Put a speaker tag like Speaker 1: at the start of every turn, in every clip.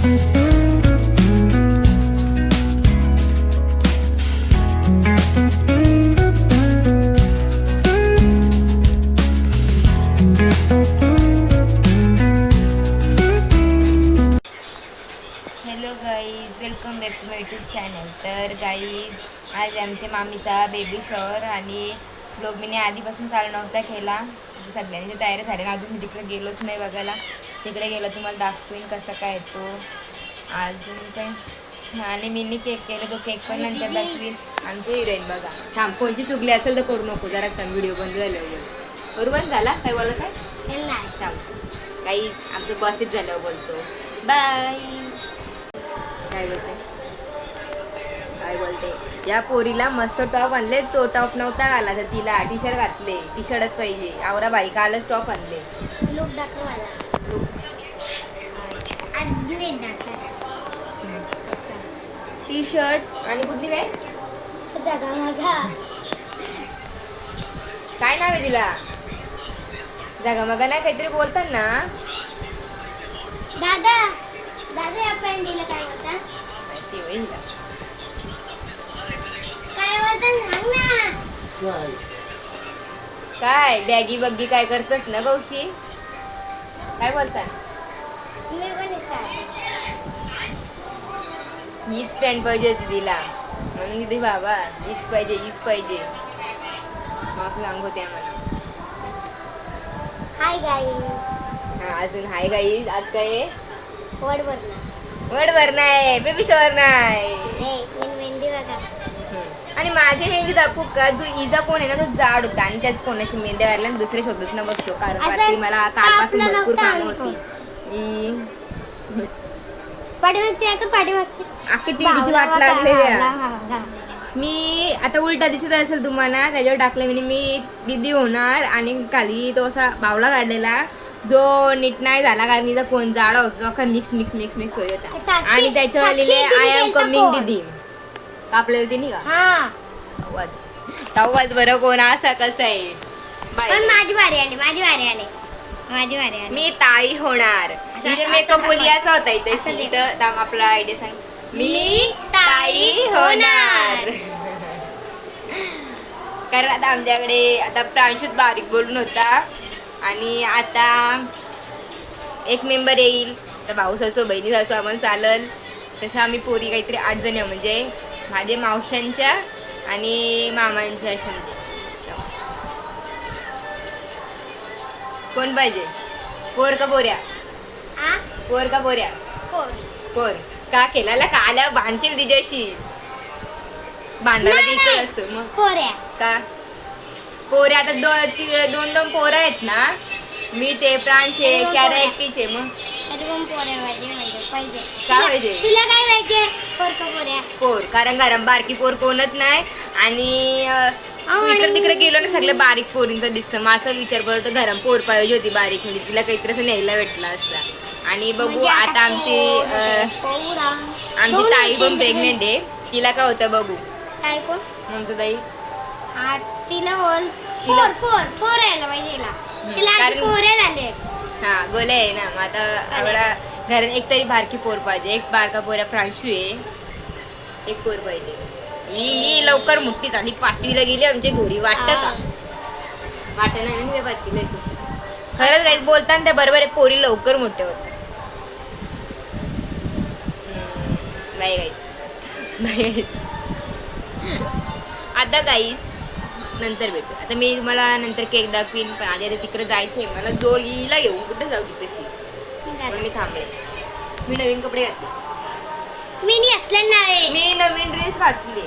Speaker 1: Hello guys, welcome back to my YouTube channel. तर guys आज आमच्या मामीचा बेबी शॉवर आणि ब्लॉग मी आधीपासून चालू नव्हता केला. सगळ्यांची तयारी झाली ना, अजून मी तिकडे गेलोच नाही बघायला. तिकडे गेलो तुम्हाला दाखवीन कसा काय येतो अजून काय. आणि मीनी केक केला, तो केक पण नंतर दाखवीन. आमची हिरोईन बघा. थांब, कोणची चुकली असेल तर करू नको, जरा व्हिडिओ बंद झाल्यावर. बरोबर झाला काय बोला काय थांब. गाईज आमचं गॉसिप झाल्यावर बोलतो. बाय. काय बोलते या पोरीला मस्त टॉप आणले. तो टॉप नव्हता घाला तर तिला टी शर्ट घातले. टी शर्टच पाहिजे. आवरा बाई, कालच टॉप आणले.
Speaker 2: लोक दाखव मला.
Speaker 1: टी शर्ट आणि कुठली काय
Speaker 2: जगा माझा
Speaker 1: काय नाव आहे तिला? जगा मगा नाही काहीतरी बोलतात ना.
Speaker 2: दादा दादा या पॅन्टीला काय होता?
Speaker 1: माहिती होईल
Speaker 2: काय होतं सांग ना.
Speaker 1: काय बॅगी बग्गी काय करतस ना गौशी? काय बोलतात?
Speaker 2: मी पण
Speaker 1: हीच पॅन्ट पाहिजे होती तिला म्हणून किती बाबा हीच पाहिजे माफ सांगू त्या मला.
Speaker 2: हाय गाई.
Speaker 1: हा अजून हाय गाईज. आज काय
Speaker 2: वडवर
Speaker 1: नाही, बेबी शॉवर नाही.
Speaker 2: मेहंदी बघा.
Speaker 1: आणि माझी मेहंदी दाखवू का? जो इजा कोण आहे ना तो जाड होता आणि त्याच कोणाशी मेहंदी घालला आणि दुसरे शोधत न बसतो. कारण रात्री मला कालपासून भरपूर काम होती. बस
Speaker 2: पाठीमागची
Speaker 1: अख्खी टीव्हीची वाट लागली. मी आता उलटा दिसत असेल तुम्हाला, त्याच्यावर टाकलं मी दीदी होणार आणि खाली तो असा बावला काढलेला जो नीट नाही झाला कारण तिचा फोन जाडा होता. अख्खा मिक्स होत होता. आणि त्याच्यावर लिहिले आय एम कमिंग दीदी. कापलेलं ती नाही का आवाज बरं कोण असा कसा आहे.
Speaker 2: माझी वारी आली.
Speaker 1: मी ताई होणार. तिचे मेकअप बोली असा होता इथं आपला आयडिया सांग. मी ताई होणार. कारण आता आमच्याकडे आता प्रांशुत बारीक बोलून होता आणि आता एक मेंबर येईल. तर भाऊ सासू बहिणी सासू आम्हाला चालल तसं आम्ही पोरी काहीतरी 8 जण आहे. म्हणजे माझे मावशांच्या आणि मामांच्या अशा. कोण पाहिजे? पोर का पोऱ्या? पोर का केला का आल्या भांडशील तिच्याशी? भांडायला तिथं असतं मग
Speaker 2: पोऱ्या
Speaker 1: का पोऱ्या. आता दोन पोरं आहेत ना. मी ते प्रांशे कॅरे एकटीचे. मग
Speaker 2: पाहिजे
Speaker 1: काय पाहिजे
Speaker 2: तुला? काय पाहिजे? पोऱ्या
Speaker 1: पोर. कारण बारकी पोर कोणच नाही. आणि इकडे तिकडे गेलो ना सगळं बारीक पोरींचं दिसतं. मग असं विचार करतो घरात पोर पाहिजे होती बारीक, म्हणजे तिला काहीतरी असं न्यायला भेटला असता. आणि बघू आता आमची ताई पण प्रेग्नेंट आहे. तिला काय होतं बघू.
Speaker 2: काय कोण
Speaker 1: म्हणतो ताई
Speaker 2: तिला बोल पोर यायला पाहिजे.
Speaker 1: हा गोले आहे ना. मग आता आम्हाला घरात एक तरी बारकी पोर पाहिजे. एक बारका पोऱ्या प्रांशू आहे. एक पोर पाहिजे. ही लवकर मोठी झाली. 5वीला गेली आमची घोडी. वाटत का? वाटत नाही ना 5वीला. खरंच काही बोलताना त्या बरोबर आहे. पोरी लवकर मोठ्या होत्या. नाही गाईच आता गाईच नंतर भेटू. आता मी मला नंतर केक दाखवीन. पण आधी तिकडे जायचंय मला. जोरीला घेऊन कुठे जाऊ की तशी. पण मी थांबले. मी नवीन कपडे घातले. मी नवीन ड्रेस घातले.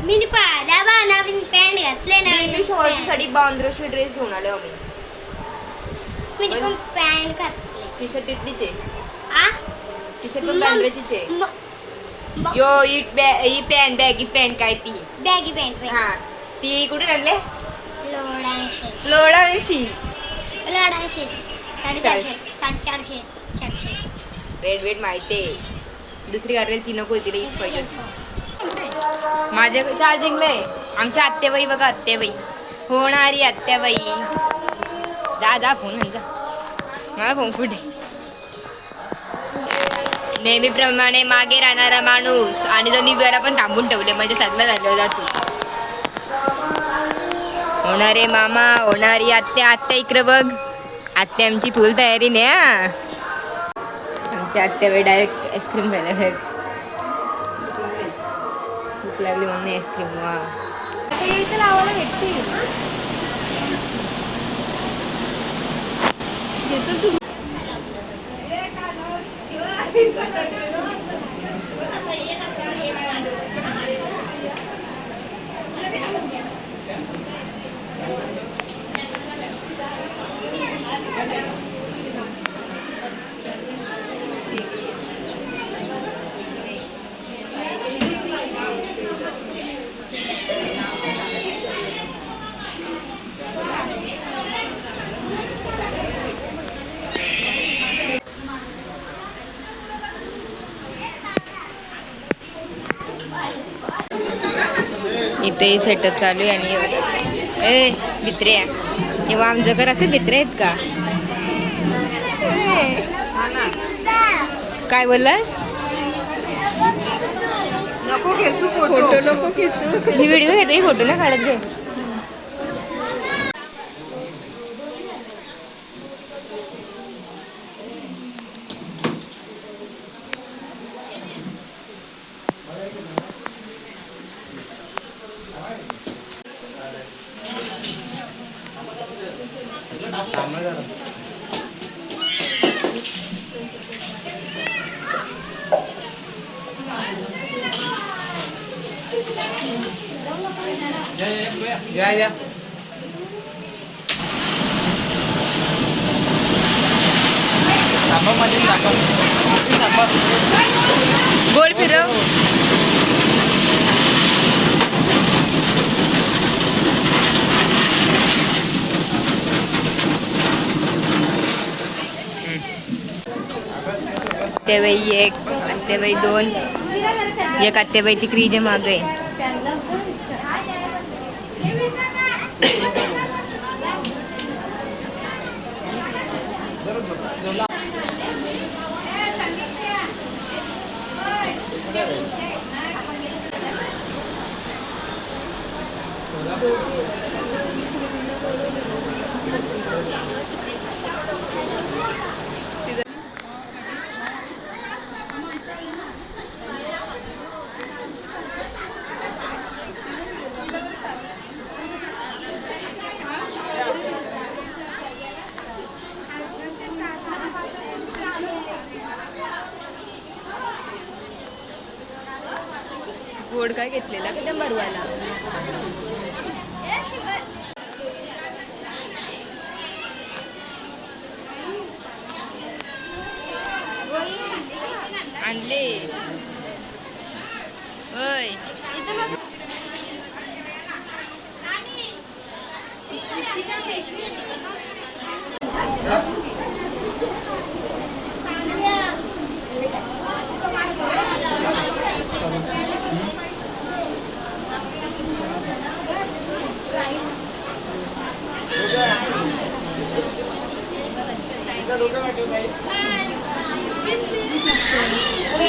Speaker 2: नवीन पॅन्ट घातले.
Speaker 1: बेबी शॉवरची साठी बांद्राशी ड्रेस घेऊन आले आम्ही.
Speaker 2: मी पण पॅन्ट घातले.
Speaker 1: टी शर्ट तिथलीच आहे. टी शर्ट पण बांद्राचीच आहे. यो ही पॅन्ट बॅगी पॅन्ट काय ती
Speaker 2: बॅगी पॅन्ट.
Speaker 1: हा ती कुठे आणले?
Speaker 2: लोडांशी
Speaker 1: 450 रेड वेट माहिती आहे. दुसरी घातलेली ती नको तिला हीच पाहिजे होती. माझ्या चार्जिंग नाही. आमच्या आत्याबाई बघा. आत्याबाई होणारी आत्याबाई. जा फोन जा. मला फोन कुठे? नेहमीप्रमाणे मागे राहणारा माणूस आणि जो निव्याला पण थांबून ठेवले म्हणजे सगळं झालं जातो. होणारे मामा, होणारी आत्या. आत्या इकडे बघ. आत्या आमची फुल तयारी नाही हा. आमच्या आत्या वेळ डायरेक्ट आईस्क्रीम खायला भूक लागली म्हणून आईस्क्रीम. वा लावायला भेटते. इथे सेटअप चालू आहे आणि ए भित्र्या तेव्हा आमचं घर असे भित्रे आहेत का? काय बोललास?
Speaker 3: नको खेचू फोटो नको खेचू.
Speaker 1: मी व्हिडिओ घेते फोटो ना काढत घे.
Speaker 3: या
Speaker 1: गोल फिरव. आत्याबाई एक, आत्याबाई दोन, एक आत्याबाई तिकडे मागे. गोड काय घेतलेला का त्या मरवाला? आणले ओय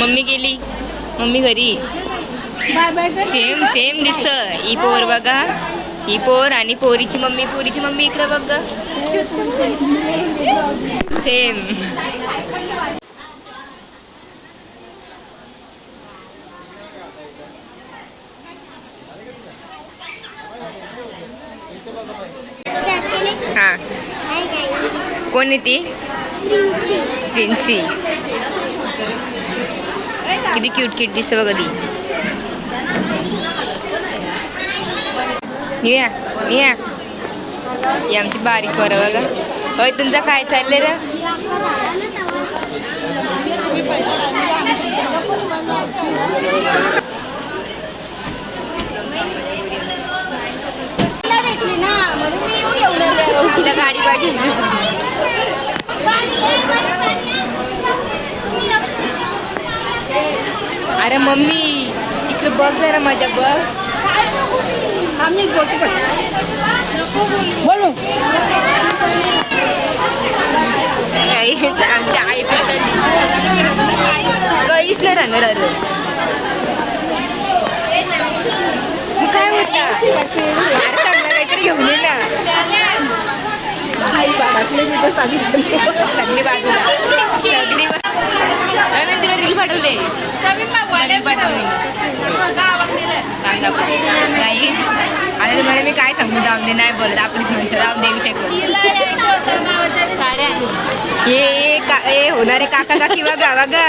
Speaker 1: मम्मी गेली. मम्मी घरी.
Speaker 2: Bye bye.
Speaker 1: सेम सेम दिसत. ही पोर बघा. ही पोर आणि पोरीची मम्मी. पोरीची मम्मी इकडे बघ. सेम. हा कोण आहे ती? प्रिन्सी. किती क्यूट क्यूट दिसतं बघ. ती या या ही आमची बारीक पोरं बघा. होय तुमचं काय चाललंय रे? तिला गाडी पाहिजे. अरे मम्मी इकडे बघ जरा मजा बघ. आम्ही बोलू आमच्या आई पण सांगणार अरे काय होता काहीतरी घेऊन ये ना सगळी बाजूला सगळी तिला रील पाठवले नाही आणि तुम्हाला मी काय सांगू जाऊन दे नाही बोलत आपलीच म्हणतो जाऊन दे विषय हे होणारे काका काकी बघा बघा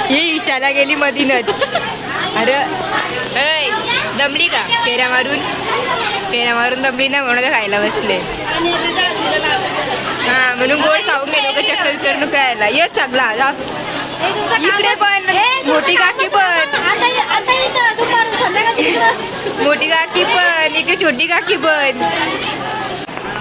Speaker 1: ही ईशाला गेली मधीनच अरे ऐ दमली का फेऱ्या मारून दमली ना म्हणून खायला बसले हा म्हणून गोड खाऊन गेलो का चक्कर विचारणं खायला येत चांगला जा इकडे पण मोठी काकी पण मोठी काकी पण इकडे छोटी काकी पण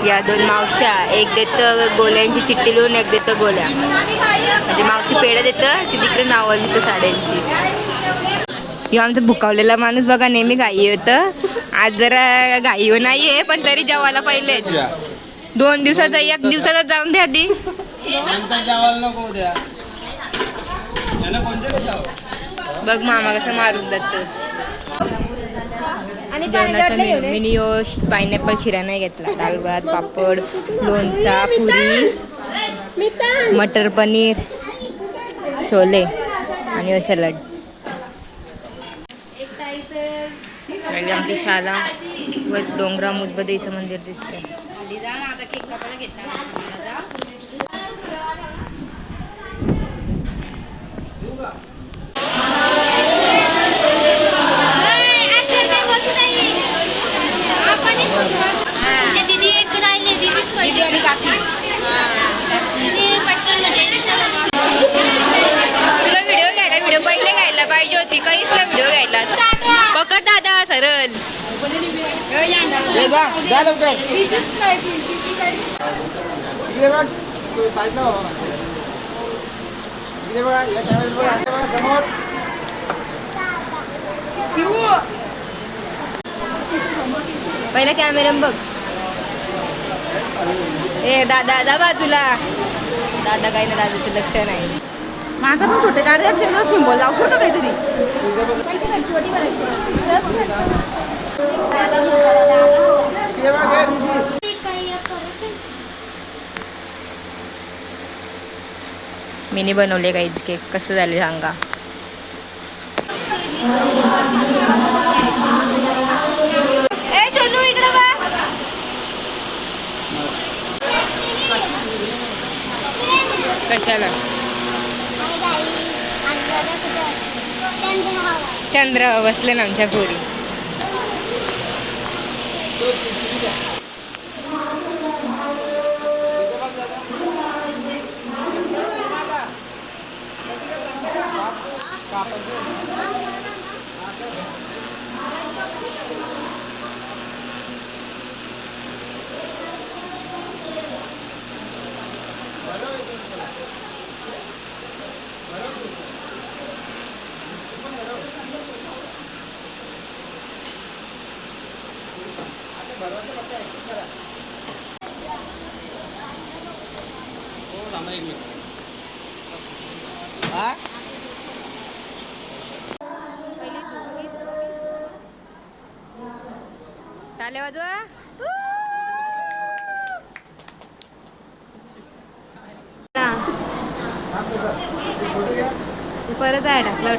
Speaker 1: या दोन मावश्या एक देतं गोल्यांची चिठ्ठी लिहून एक देतं गोल्या म्हणजे मावशी पेढा देतं ती तिकडे नावं लिहितं साड्यांची ह्यो आमचा भुकावलेला माणूस बघा नेहमी घाई होतं आज जरा घाई नाही आहे पण तरी जेवायला पहिलेच 2 दिवसाचा 1 दिवसाचा जाऊन द्या आधी बघ मामा कसं मारून जातो जेवणाचा मेन्यू पायनॅपल शिरा नाही घेतला दाल भात पापड लोणचा पुरी मटर पनीर छोले आणि सलाड आमची शाळा व डोंगराव मुदबदेचं मंदिर दिसतंय तुला व्हिडिओ पहिले घ्यायला पाहिजे होती काहीच ना व्हिडिओ घ्यायला पकड दादा सरळ पहिला कॅमेरा बघ ए दादा बाजूला दादा काही ना दादाचं लक्ष नाही
Speaker 3: माझा पण छोटे कार्य सिंबल लावू शकतो काहीतरी
Speaker 1: मीनी बनवले काहीच केक कसं झाले सांगा ए सोनू इकडे बा कशाला चंद्र बसले ना आमच्या पोरी ताले वाजवा परत आहे टाकलं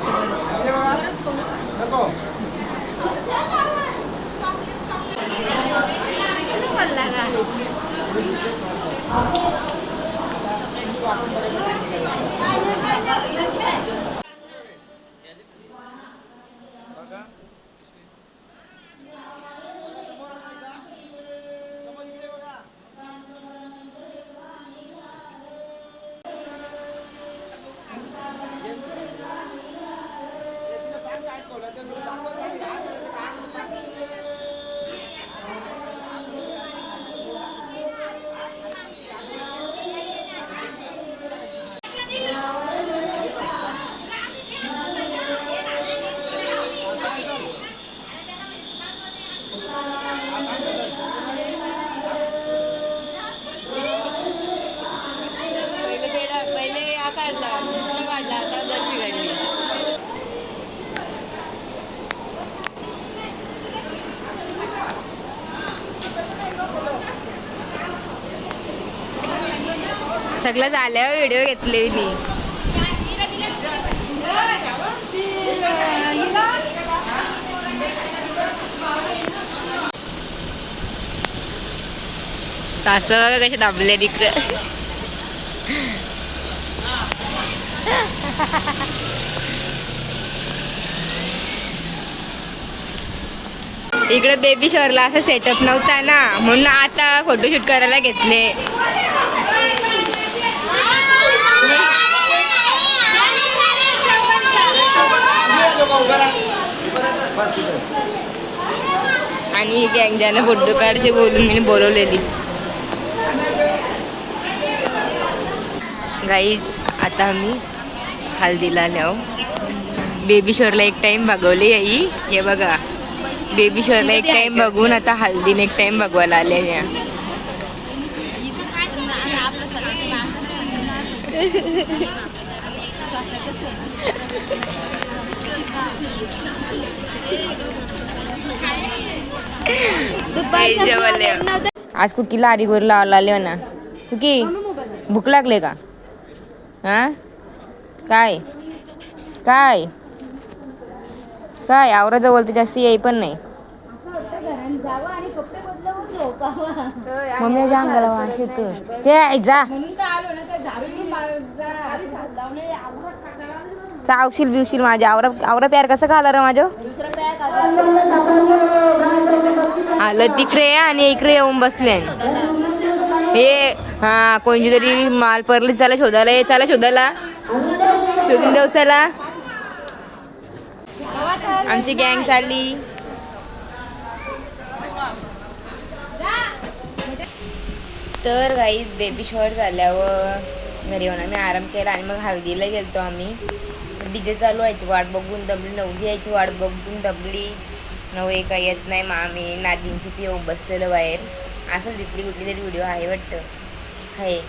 Speaker 1: सगळं झाल्यावर व्हिडिओ घेतले मी. सासू बघा कसे दाबले तिकडे. इकडे बेबी शॉवरला असं सेटअप नव्हता ना, म्हणून आता फोटोशूट करायला घेतले. आणि गँग ज्यानं फोटो काढचे बोलून मी बोलवलेली. गाईज आता आम्ही हल्दीला आलो. बेबी शॉवरला एक टाइम बघवली आई. हे बघा, बेबी शॉवरला एक टाइम बघून आता हल्दीने एक टाइम बघवायला आले. आज कुकीला आरीगोर लावायला आले ना. कुकी भूक लागले का? हा काय काय काय आवराजवळ बोलते, जास्त येई पण नाही. मम्मी जा अंगाला वास येतो. हे जा चावशील बिवशील माझ्या. आवरा आवरा प्यार कसं खाला रे माझं. आलं तिकडे आणि इकडे येऊन बसले. हे हा कोणती तरी माल परली. चला शोधायला ये, चला शोधायला, शोधून देऊ चला. आमची गँग चालली. तर गाईज बेबी शॉवर झाल्यावर घरी येऊन आम्ही आराम केला आणि मग हळदीला गेलतो आम्ही. डीजे चालू व्हायची वाट बघून दबली. नवरी यायची वाट बघून दबली. नवरी काही येत नाही. मग आम्ही नादींची पिऊ बसलेलं बाहेर. असं तिथली कुठली तरी व्हिडिओ आहे वाटतं आहे.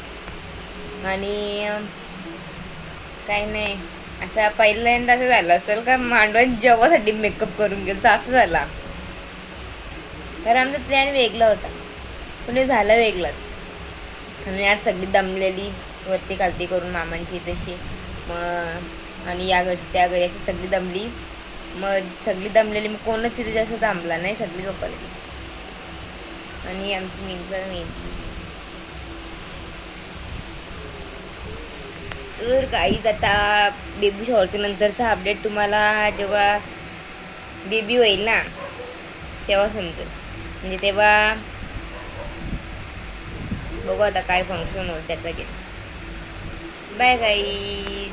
Speaker 1: आणि काही नाही, असं पहिल्यांदा असं झालं असेल का मांडवान जेवासाठी मेकअप करून गेलं तर असं झाला. तर आमचा प्लॅन वेगळा होता पण हे झालं वेगळंच. आणि आज सगळी दमलेली वरती खालती करून मामांची तशी. मग आणि या घरची त्या घरी अशी सगळी दमली. मग सगळी दमलेली, मग कोणच तिथे जास्त थांबला नाही, सगळी झोपली. आणि आमची मित्र नाही. तर काहीच आता बेबी शॉवरच्या नंतरचा अपडेट तुम्हाला जेव्हा बेबी होईल ना तेव्हा समजेल. म्हणजे तेव्हा बघू आता काय फंक्शन होईल त्याचा घे. Bye guys.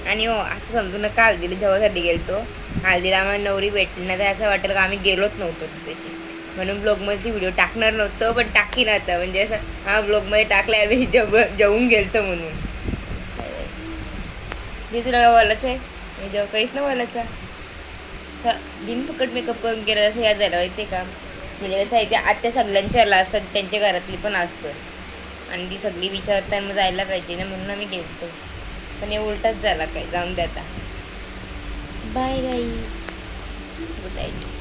Speaker 1: आणि हो असं समजू नका हळदीला जेव्हासाठी गेलतो. हळदीला आम्हाला नवरी भेटली नाही तर असं वाटेल का आम्ही गेलोच नव्हतो तशी. म्हणून ब्लॉगमध्ये व्हिडिओ टाकणार नव्हतं पण टाकीन आता. म्हणजे असं हा ब्लॉगमध्ये टाकला आम्ही जेवून गेलतो म्हणून. मी तुला काय बोलायचं आहे? मी जेव्हा काहीच नाही बोलायचं. बिन फुकट मेकअप करून गेलं असं याद झालं माहिती का. म्हणजे कसं आहे ते आत्या सगळ्यांच्या असतात, त्यांच्या घरातली पण असतं. आणि ती सगळी विचारता मग जायला पाहिजे ना, म्हणून आम्ही गेलतो. पण हे उलटाच झाला काय. जाऊन द्या आता. Bye guys. Good night.